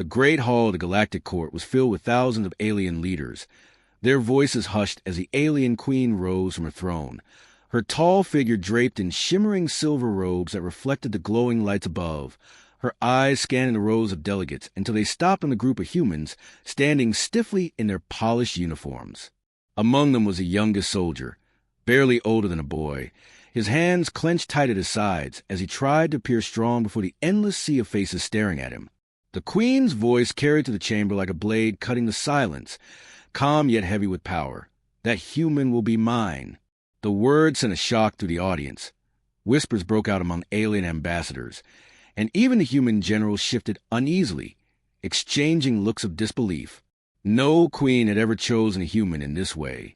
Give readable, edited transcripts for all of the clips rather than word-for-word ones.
The great hall of the Galactic Court was filled with thousands of alien leaders, their voices hushed as the alien queen rose from her throne, her tall figure draped in shimmering silver robes that reflected the glowing lights above, her eyes scanning the rows of delegates until they stopped on the group of humans standing stiffly in their polished uniforms. Among them was the youngest soldier, barely older than a boy, his hands clenched tight at his sides as he tried to appear strong before the endless sea of faces staring at him. The queen's voice carried through the chamber like a blade cutting the silence, calm yet heavy with power. That human will be mine. The word sent a shock through the audience. Whispers broke out among alien ambassadors, and even the human generals shifted uneasily, exchanging looks of disbelief. No queen had ever chosen a human in this way.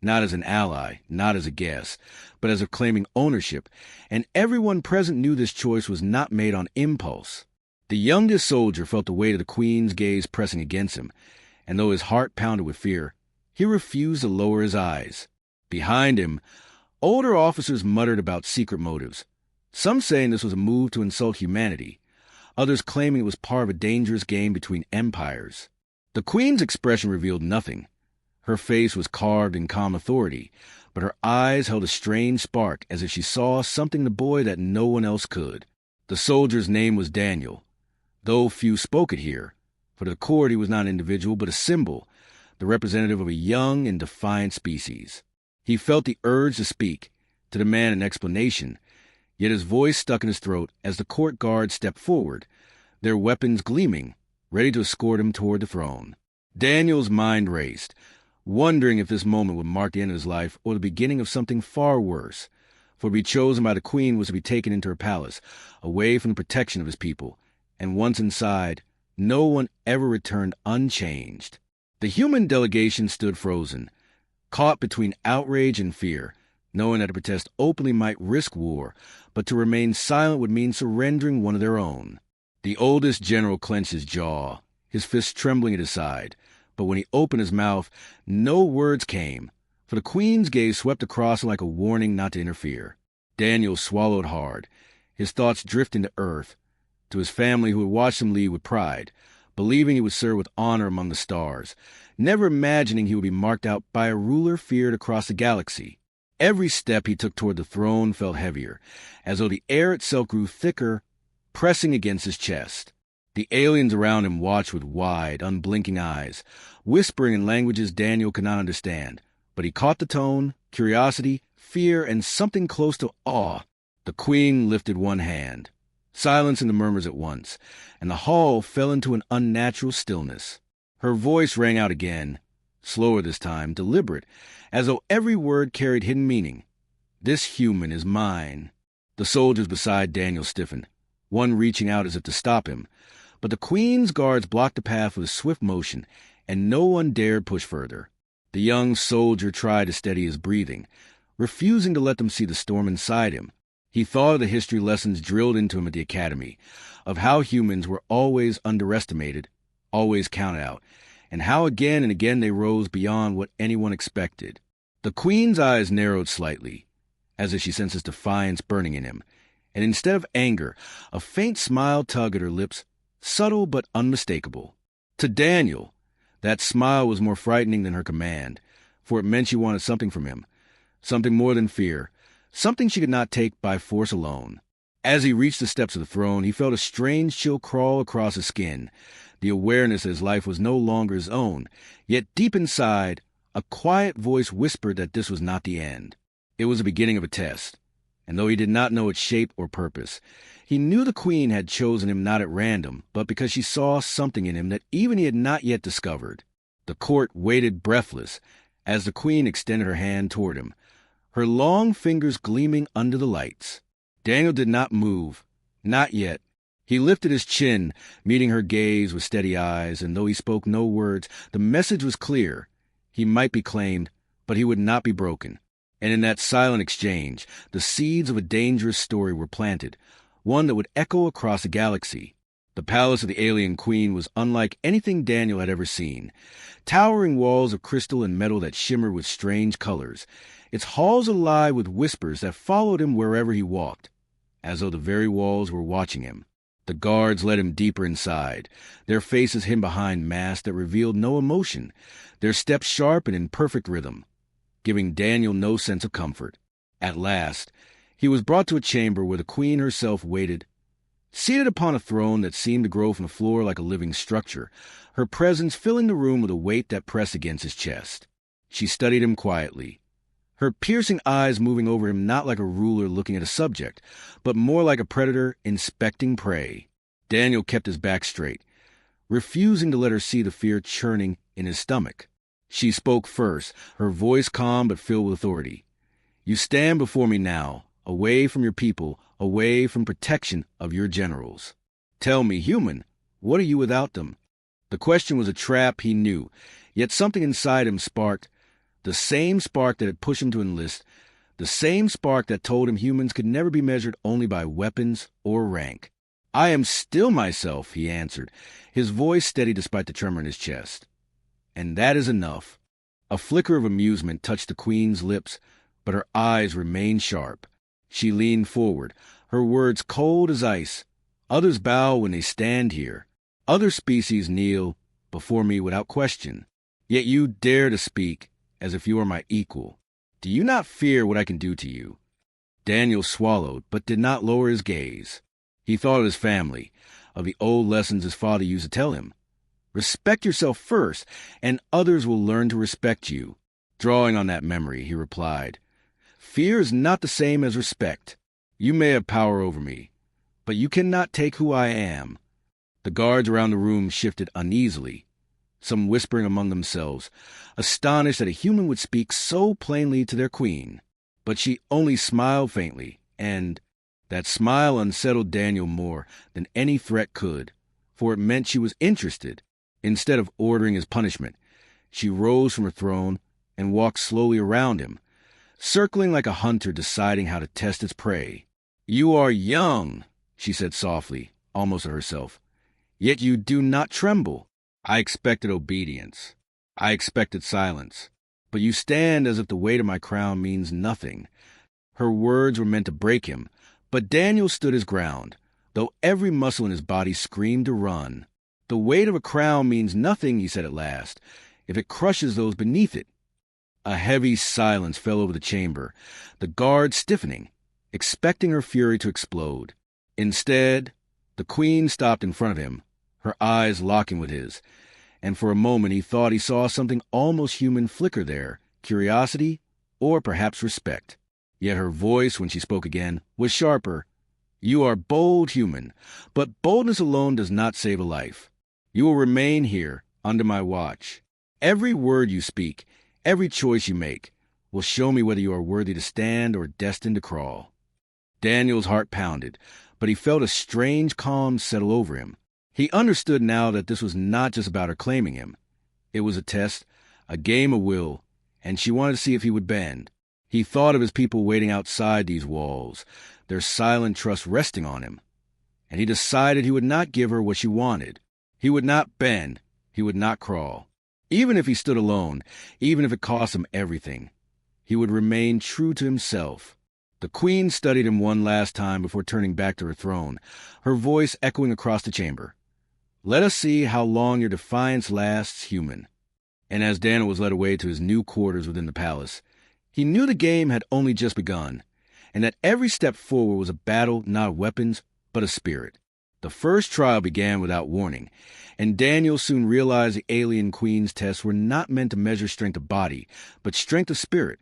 Not as an ally, not as a guest, but as if claiming ownership, and everyone present knew this choice was not made on impulse. The youngest soldier felt the weight of the queen's gaze pressing against him, and though his heart pounded with fear, he refused to lower his eyes. Behind him, older officers muttered about secret motives, some saying this was a move to insult humanity, others claiming it was part of a dangerous game between empires. The queen's expression revealed nothing. Her face was carved in calm authority, but her eyes held a strange spark as if she saw something in the boy that no one else could. The soldier's name was Daniel, though few spoke it here. For the court he was not an individual but a symbol, the representative of a young and defiant species. He felt the urge to speak, to demand an explanation, yet his voice stuck in his throat as the court guards stepped forward, their weapons gleaming, ready to escort him toward the throne. Daniel's mind raced, wondering if this moment would mark the end of his life or the beginning of something far worse. For to be chosen by the queen was to be taken into her palace, away from the protection of his people, and once inside, no one ever returned unchanged. The human delegation stood frozen, caught between outrage and fear, knowing that to protest openly might risk war, but to remain silent would mean surrendering one of their own. The oldest general clenched his jaw, his fists trembling at his side, but when he opened his mouth, no words came, for the queen's gaze swept across him like a warning not to interfere. Daniel swallowed hard, his thoughts drifting to earth, to his family who had watched him lead with pride, believing he would serve with honor among the stars, never imagining he would be marked out by a ruler feared across the galaxy. Every step he took toward the throne felt heavier, as though the air itself grew thicker, pressing against his chest. The aliens around him watched with wide, unblinking eyes, whispering in languages Daniel could not understand, but he caught the tone, curiosity, fear, and something close to awe. The queen lifted one hand, silencing the murmurs at once, and the hall fell into an unnatural stillness. Her voice rang out again, slower this time, deliberate, as though every word carried hidden meaning. "This human is mine." The soldiers beside Daniel stiffened, one reaching out as if to stop him, but the queen's guards blocked the path with a swift motion, and no one dared push further. The young soldier tried to steady his breathing, refusing to let them see the storm inside him. He thought of the history lessons drilled into him at the academy, of how humans were always underestimated, always counted out, and how again and again they rose beyond what anyone expected. The queen's eyes narrowed slightly, as if she sensed his defiance burning in him, and instead of anger, a faint smile tugged at her lips, subtle but unmistakable. To Daniel, that smile was more frightening than her command, for it meant she wanted something from him, something more than fear, something she could not take by force alone. As he reached the steps of the throne, he felt a strange chill crawl across his skin, the awareness that his life was no longer his own, yet deep inside, a quiet voice whispered that this was not the end. It was the beginning of a test, and though he did not know its shape or purpose, he knew the queen had chosen him not at random, but because she saw something in him that even he had not yet discovered. The court waited breathless as the queen extended her hand toward him, her long fingers gleaming under the lights. Daniel did not move, not yet. He lifted his chin, meeting her gaze with steady eyes, and though he spoke no words, the message was clear. He might be claimed, but he would not be broken. And in that silent exchange, the seeds of a dangerous story were planted, one that would echo across the galaxy. The palace of the alien queen was unlike anything Daniel had ever seen. Towering walls of crystal and metal that shimmered with strange colors, its halls alive with whispers that followed him wherever he walked, as though the very walls were watching him. The guards led him deeper inside, their faces hidden behind masks that revealed no emotion, their steps sharp and in perfect rhythm, giving Daniel no sense of comfort. At last, he was brought to a chamber where the queen herself waited, seated upon a throne that seemed to grow from the floor like a living structure, her presence filling the room with a weight that pressed against his chest. She studied him quietly, her piercing eyes moving over him not like a ruler looking at a subject, but more like a predator inspecting prey. Daniel kept his back straight, refusing to let her see the fear churning in his stomach. She spoke first, her voice calm but filled with authority. "You stand before me now, away from your people, away from protection of your generals. Tell me, human, what are you without them?" The question was a trap, he knew, yet something inside him sparked, the same spark that had pushed him to enlist, the same spark that told him humans could never be measured only by weapons or rank. "I am still myself," he answered, his voice steady despite the tremor in his chest. "And that is enough." A flicker of amusement touched the queen's lips, but her eyes remained sharp. She leaned forward, her words cold as ice. "Others bow when they stand here. Other species kneel before me without question. Yet you dare to speak as if you are my equal. Do you not fear what I can do to you?" Daniel swallowed, but did not lower his gaze. He thought of his family, of the old lessons his father used to tell him. Respect yourself first, and others will learn to respect you. Drawing on that memory, he replied, "Fear is not the same as respect. You may have power over me, but you cannot take who I am." The guards around the room shifted uneasily, some whispering among themselves, astonished that a human would speak so plainly to their queen. But she only smiled faintly, and that smile unsettled Daniel more than any threat could, for it meant she was interested. Instead of ordering his punishment, she rose from her throne and walked slowly around him, circling like a hunter deciding how to test its prey. "You are young," she said softly, almost to herself, "yet you do not tremble. I expected obedience. I expected silence. But you stand as if the weight of my crown means nothing." Her words were meant to break him, but Daniel stood his ground, though every muscle in his body screamed to run. "The weight of a crown means nothing," he said at last, "if it crushes those beneath it." A heavy silence fell over the chamber, the guards stiffening, expecting her fury to explode. Instead, the queen stopped in front of him, her eyes locking with his, and for a moment he thought he saw something almost human flicker there, curiosity or perhaps respect. Yet her voice, when she spoke again, was sharper. "You are bold, human, but boldness alone does not save a life. You will remain here under my watch. Every word you speak, every choice you make, will show me whether you are worthy to stand or destined to crawl." Daniel's heart pounded, but he felt a strange calm settle over him. He understood now that this was not just about her claiming him. It was a test, a game of will, and she wanted to see if he would bend. He thought of his people waiting outside these walls, their silent trust resting on him, and he decided he would not give her what she wanted. He would not bend, he would not crawl. Even if he stood alone, even if it cost him everything, he would remain true to himself. The queen studied him one last time before turning back to her throne, her voice echoing across the chamber. "Let us see how long your defiance lasts, human." And as Daniel was led away to his new quarters within the palace, he knew the game had only just begun, and that every step forward was a battle not of weapons, but of spirit. The first trial began without warning, and Daniel soon realized the alien queen's tests were not meant to measure strength of body, but strength of spirit.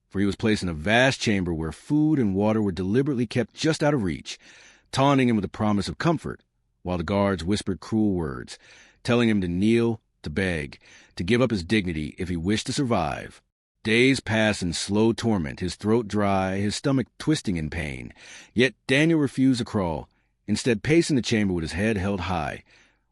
For he was placed in a vast chamber where food and water were deliberately kept just out of reach, taunting him with the promise of comfort, while the guards whispered cruel words, telling him to kneel, to beg, to give up his dignity if he wished to survive. Days passed in slow torment, his throat dry, his stomach twisting in pain. Yet Daniel refused to crawl, instead pacing the chamber with his head held high,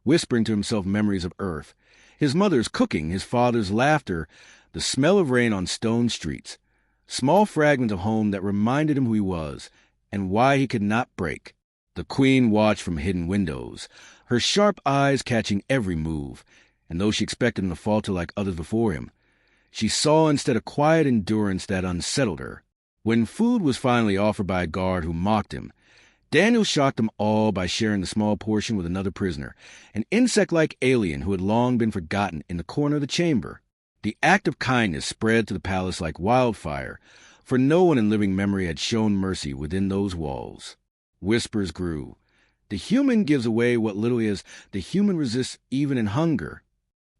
whispering to himself memories of Earth, his mother's cooking, his father's laughter, the smell of rain on stone streets, small fragments of home that reminded him who he was and why he could not break. The queen watched from hidden windows, her sharp eyes catching every move, and though she expected him to falter like others before him, she saw instead a quiet endurance that unsettled her. When food was finally offered by a guard who mocked him, Daniel shocked them all by sharing the small portion with another prisoner, an insect-like alien who had long been forgotten in the corner of the chamber. The act of kindness spread to the palace like wildfire, for no one in living memory had shown mercy within those walls. Whispers grew. The human gives away what little he has. The human resists even in hunger.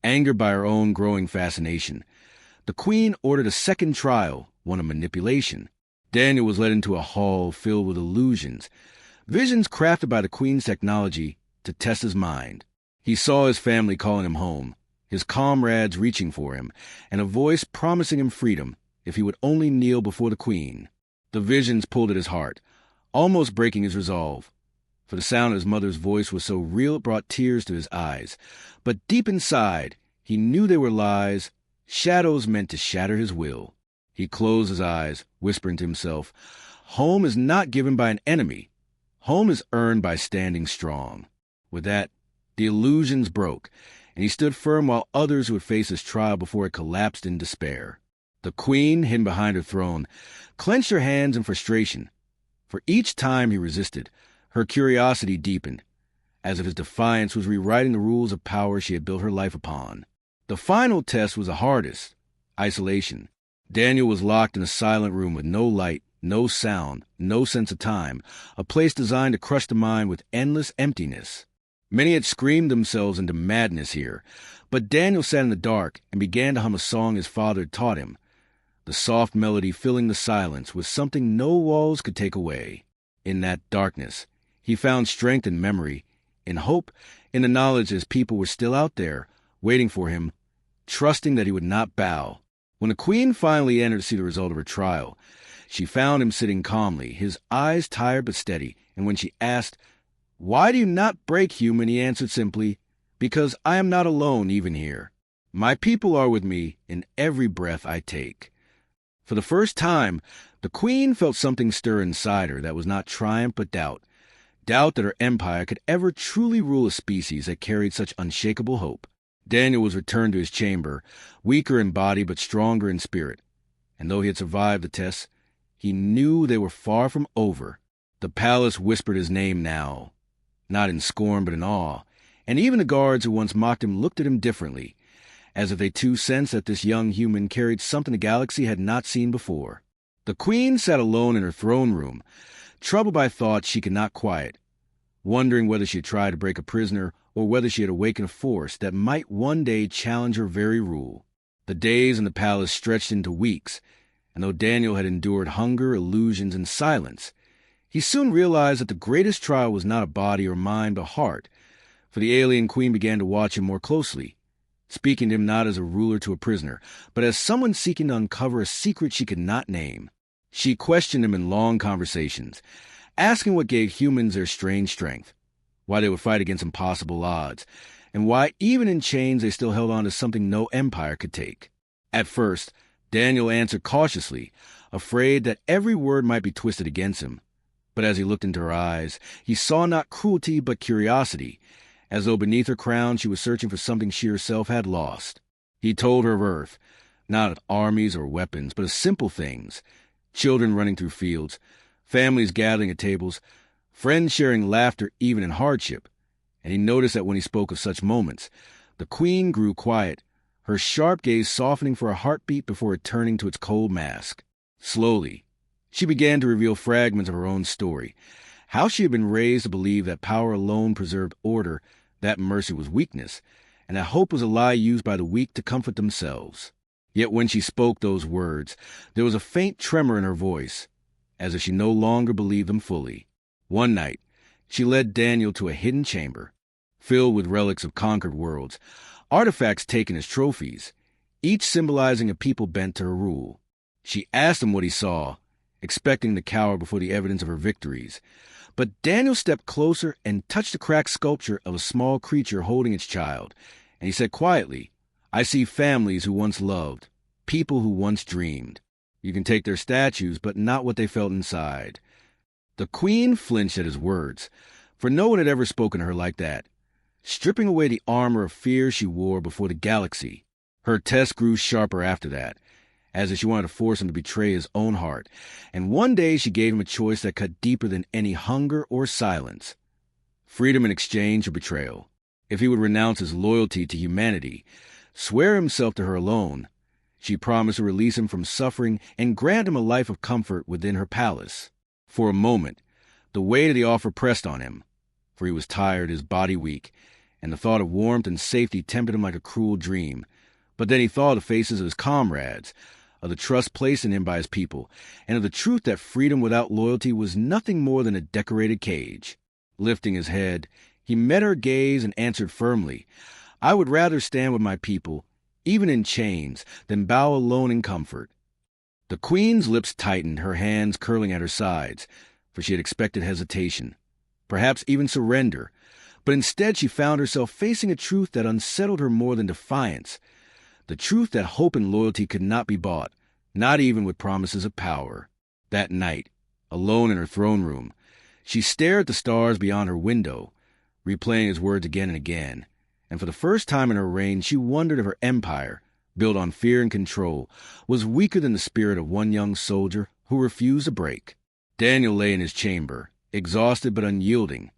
Angered by her own growing fascination, the queen ordered a second trial, one of manipulation. Daniel was led into a hall filled with illusions, visions crafted by the queen's technology to test his mind. He saw his family calling him home, his comrades reaching for him, and a voice promising him freedom if he would only kneel before the queen. The visions pulled at his heart, almost breaking his resolve. For the sound of his mother's voice was so real it brought tears to his eyes. But deep inside, he knew they were lies, shadows meant to shatter his will. He closed his eyes, whispering to himself, "Home is not given by an enemy. Home is earned by standing strong." With that, the illusions broke, and he stood firm while others would face his trial before it collapsed in despair. The queen, hidden behind her throne, clenched her hands in frustration. For each time he resisted, her curiosity deepened, as if his defiance was rewriting the rules of power she had built her life upon. The final test was the hardest: isolation. Daniel was locked in a silent room with no light, no sound, no sense of time, a place designed to crush the mind with endless emptiness. Many had screamed themselves into madness here, but Daniel sat in the dark and began to hum a song his father had taught him. The soft melody filling the silence was something no walls could take away. In that darkness, he found strength in memory, in hope, in the knowledge his people were still out there, waiting for him, trusting that he would not bow. When the queen finally entered to see the result of her trial, she found him sitting calmly, his eyes tired but steady, and when she asked, "Why do you not break, human?" he answered simply, "Because I am not alone even here. My people are with me in every breath I take." For the first time, the queen felt something stir inside her that was not triumph but doubt. Doubt that her empire could ever truly rule a species that carried such unshakable hope. Daniel was returned to his chamber, weaker in body but stronger in spirit. And though he had survived the tests, he knew they were far from over. The palace whispered his name now, not in scorn but in awe, and even the guards who once mocked him looked at him differently, as if they too sensed that this young human carried something the galaxy had not seen before. The queen sat alone in her throne room, troubled by thoughts she could not quiet, wondering whether she had tried to break a prisoner or whether she had awakened a force that might one day challenge her very rule. The days in the palace stretched into weeks, and though Daniel had endured hunger, illusions, and silence, he soon realized that the greatest trial was not a body or mind but heart, for the alien queen began to watch him more closely, speaking to him not as a ruler to a prisoner, but as someone seeking to uncover a secret she could not name. She questioned him in long conversations, asking what gave humans their strange strength, why they would fight against impossible odds, and why even in chains they still held on to something no empire could take. At first, Daniel answered cautiously, afraid that every word might be twisted against him. But as he looked into her eyes, he saw not cruelty but curiosity, as though beneath her crown she was searching for something she herself had lost. He told her of Earth, not of armies or weapons, but of simple things: children running through fields, families gathering at tables, friends sharing laughter even in hardship. And he noticed that when he spoke of such moments, the queen grew quiet, her sharp gaze softening for a heartbeat before returning to its cold mask. Slowly, she began to reveal fragments of her own story, how she had been raised to believe that power alone preserved order, that mercy was weakness, and that hope was a lie used by the weak to comfort themselves. Yet when she spoke those words, there was a faint tremor in her voice, as if she no longer believed them fully. One night, she led Daniel to a hidden chamber, filled with relics of conquered worlds, artifacts taken as trophies, each symbolizing a people bent to her rule. She asked him what he saw, expecting to cower before the evidence of her victories. But Daniel stepped closer and touched the cracked sculpture of a small creature holding its child, and he said quietly, "I see families who once loved, people who once dreamed. You can take their statues, but not what they felt inside." The queen flinched at his words, for no one had ever spoken to her like that, stripping away the armor of fear she wore before the galaxy. Her test grew sharper after that, as if she wanted to force him to betray his own heart. And one day she gave him a choice that cut deeper than any hunger or silence. Freedom in exchange for betrayal. If he would renounce his loyalty to humanity, swear himself to her alone, she promised to release him from suffering and grant him a life of comfort within her palace. For a moment, the weight of the offer pressed on him, for he was tired, his body weak, and the thought of warmth and safety tempted him like a cruel dream. But then he thought of the faces of his comrades, of the trust placed in him by his people, and of the truth that freedom without loyalty was nothing more than a decorated cage. Lifting his head, he met her gaze and answered firmly, "I would rather stand with my people, even in chains, than bow alone in comfort." The queen's lips tightened, her hands curling at her sides, for she had expected hesitation, perhaps even surrender. But instead she found herself facing a truth that unsettled her more than defiance, the truth that hope and loyalty could not be bought, not even with promises of power. That night, alone in her throne room, she stared at the stars beyond her window, replaying his words again and again. And for the first time in her reign, she wondered if her empire, built on fear and control, was weaker than the spirit of one young soldier who refused to break. Daniel lay in his chamber, exhausted but unyielding,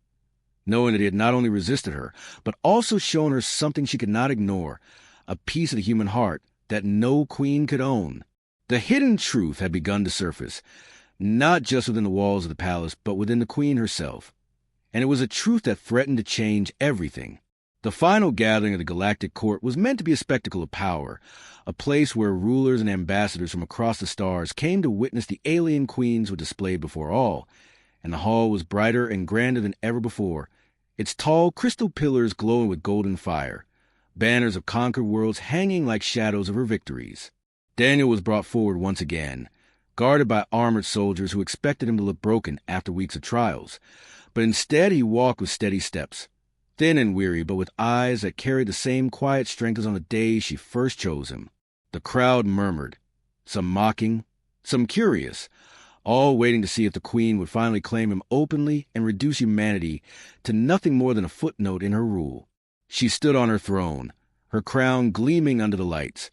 knowing that he had not only resisted her, but also shown her something she could not ignore, a piece of the human heart that no queen could own. The hidden truth had begun to surface, not just within the walls of the palace, but within the queen herself. And it was a truth that threatened to change everything. The final gathering of the galactic court was meant to be a spectacle of power, a place where rulers and ambassadors from across the stars came to witness the alien queens were displayed before all. And the hall was brighter and grander than ever before, its tall crystal pillars glowing with golden fire, banners of conquered worlds hanging like shadows of her victories. Daniel was brought forward once again, guarded by armored soldiers who expected him to look broken after weeks of trials. But instead he walked with steady steps, thin and weary, but with eyes that carried the same quiet strength as on the day she first chose him. The crowd murmured, some mocking, some curious, all waiting to see if the queen would finally claim him openly and reduce humanity to nothing more than a footnote in her rule. She stood on her throne, her crown gleaming under the lights,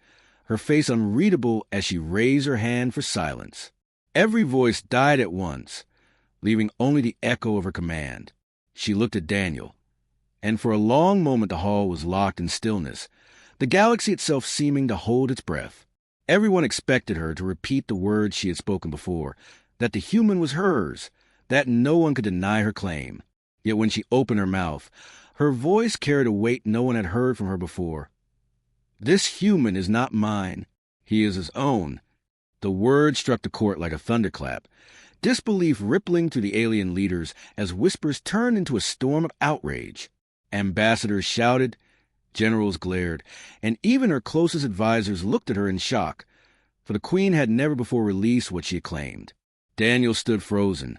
her face unreadable as she raised her hand for silence. Every voice died at once, leaving only the echo of her command. She looked at Daniel, and for a long moment the hall was locked in stillness, the galaxy itself seeming to hold its breath. Everyone expected her to repeat the words she had spoken before, that the human was hers, that no one could deny her claim. Yet when she opened her mouth, her voice carried a weight no one had heard from her before. "This human is not mine. He is his own." The word struck the court like a thunderclap, disbelief rippling through the alien leaders as whispers turned into a storm of outrage. Ambassadors shouted, generals glared, and even her closest advisors looked at her in shock, for the queen had never before released what she had claimed. Daniel stood frozen,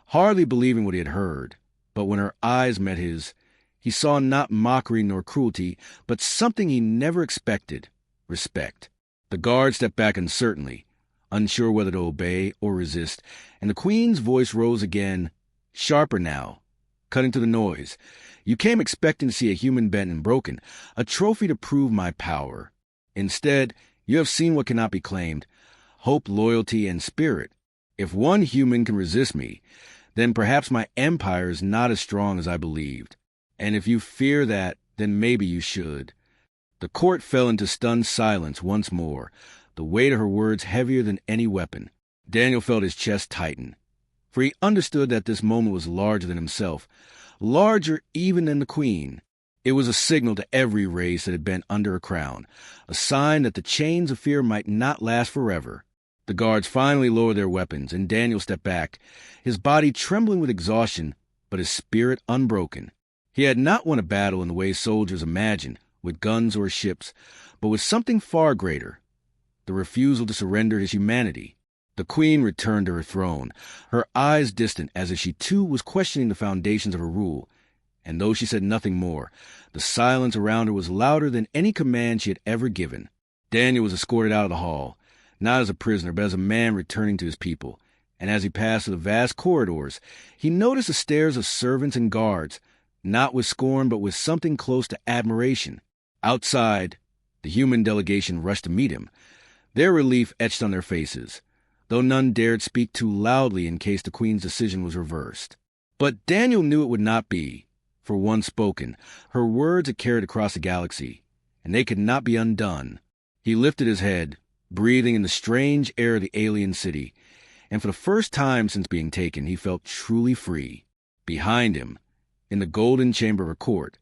hardly believing what he had heard, but when her eyes met his, he saw not mockery nor cruelty, but something he never expected, respect. The guard stepped back uncertainly, unsure whether to obey or resist, and the queen's voice rose again, sharper now, cutting through the noise. "You came expecting to see a human bent and broken, a trophy to prove my power. Instead, you have seen what cannot be claimed, hope, loyalty, and spirit. If one human can resist me, then perhaps my empire is not as strong as I believed. And if you fear that, then maybe you should." The court fell into stunned silence once more, the weight of her words heavier than any weapon. Daniel felt his chest tighten, for he understood that this moment was larger than himself, larger even than the queen. It was a signal to every race that had been under a crown, a sign that the chains of fear might not last forever. The guards finally lowered their weapons, and Daniel stepped back, his body trembling with exhaustion, but his spirit unbroken. He had not won a battle in the way soldiers imagine, with guns or ships, but with something far greater, the refusal to surrender his humanity. The queen returned to her throne, her eyes distant as if she too was questioning the foundations of her rule, and though she said nothing more, the silence around her was louder than any command she had ever given. Daniel was escorted out of the hall, not as a prisoner, but as a man returning to his people, and as he passed through the vast corridors, he noticed the stares of servants and guards, not with scorn, but with something close to admiration. Outside, the human delegation rushed to meet him, Their relief etched on their faces, though none dared speak too loudly in case the Queen's decision was reversed. But Daniel knew it would not be, for once spoken, her words had carried across the galaxy, and they could not be undone. He lifted his head, breathing in the strange air of the alien city, and for the first time since being taken, he felt truly free. Behind him, in the golden chamber of her court,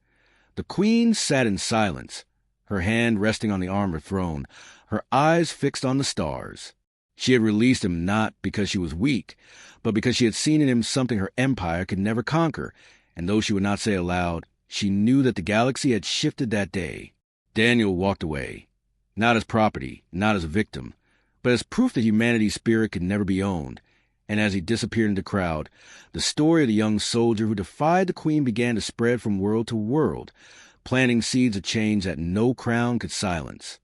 the Queen sat in silence, her hand resting on the armored throne, her eyes fixed on the stars. She had released him not because she was weak, but because she had seen in him something her empire could never conquer, and though she would not say aloud, she knew that the galaxy had shifted that day. Daniel walked away, not as property, not as a victim, but as proof that humanity's spirit could never be owned. And as he disappeared in the crowd, the story of the young soldier who defied the Queen began to spread from world to world, planting seeds of change that no crown could silence.